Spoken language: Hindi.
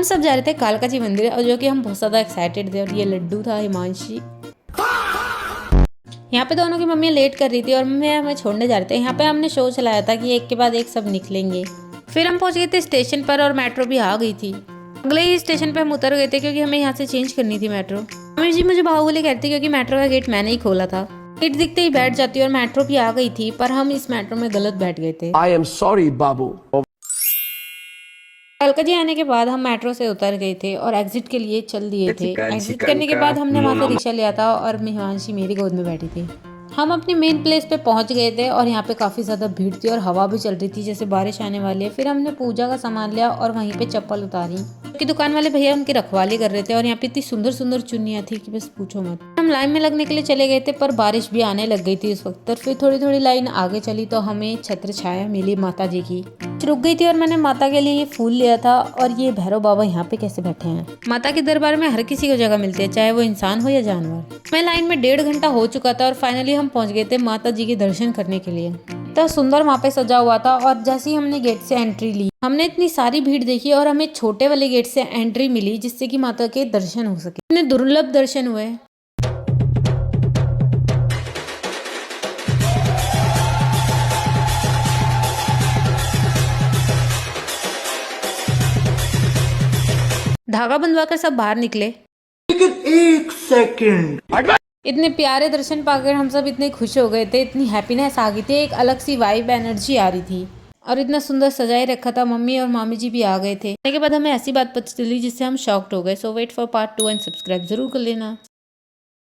सब जा रहे थे कालका जी मंदिर और जो कि हम बहुत ज़्यादा एक्साइटेड थे। और ये लड्डू था हिमांशी। यहाँ पे दोनों की मम्मी लेट कर रही थी और मम्मी हमें छोड़ने जा रहे थे। यहाँ पे हमने शो चलाया था कि एक के बाद एक सब निकलेंगे। फिर हम पहुँच गए थे स्टेशन पर और मेट्रो भी आ गई थी। अगले ही स्टेशन पे हम उतर गए थे क्योंकि हमें यहाँ से चेंज करनी थी मेट्रो। मम्मी जी मुझे बाहुबली कहती क्योंकि मेट्रो का गेट मैंने ही खोला था। गेट दिखते ही बैठ जाती और मेट्रो भी आ गई थी, पर हम इस मेट्रो में गलत बैठ गए थे। I am sorry, बाबू। कालका जी आने के बाद हम मेट्रो से उतर गए थे और एग्जिट के लिए चल दिए थे। एग्जिट करने के बाद हमने वहाँ से रिक्शा लिया था और हिमांशी मेरी गोद में बैठी थी। हम अपने मेन प्लेस पे पहुंच गए थे और यहाँ पे काफ़ी ज़्यादा भीड़ थी और हवा भी चल रही थी जैसे बारिश आने वाली है। फिर हमने पूजा का सामान लिया और वहीं पे चप्पल उतारी क्योंकि दुकान वाले भैया उनकी रखवाली कर रहे थे। और यहाँ पे इतनी सुंदर सुंदर चुन्नियाँ थी कि बस पूछो मत। हम लाइन में लगने के लिए चले गए थे पर बारिश भी आने लग गई थी इस वक्त। फिर थोड़ी थोड़ी लाइन आगे चली तो हमें छत्र छाया मिली माता जी की। रुक गई थी और मैंने माता के लिए ये फूल लिया था। और ये भैरव बाबा यहाँ पे कैसे बैठे हैं। माता के दरबार में हर किसी को जगह मिलती है, चाहे वो इंसान हो या जानवर। मैं लाइन में 1.5 घंटा हो चुका था और फाइनली हम पहुंच गए थे माता जी के दर्शन करने के लिए। इतना सुंदर वहाँ पे सजा हुआ था। और जैसे ही हमने गेट से एंट्री ली हमने इतनी सारी भीड़ देखी और हमें छोटे वाले गेट से एंट्री मिली जिससे कि माता के दर्शन हो सके। इतने दुर्लभ दर्शन हुए। धागा बंधवाकर सब बाहर निकले। लेकिन 1 सेकंड। इतने प्यारे दर्शन पाकर हम सब इतने खुश हो गए थे, इतनी हैप्पीनेस आ गई थी, एक अलग सी वाइब एनर्जी आ रही थी। और इतना सुंदर सजाए रखा था। मम्मी और मामी जी भी आ गए थे। उसके बाद हमें ऐसी बात पता चली जिससे हम शॉक्ड हो गए। So wait for part 2 and subscribe जरूर कर लेना।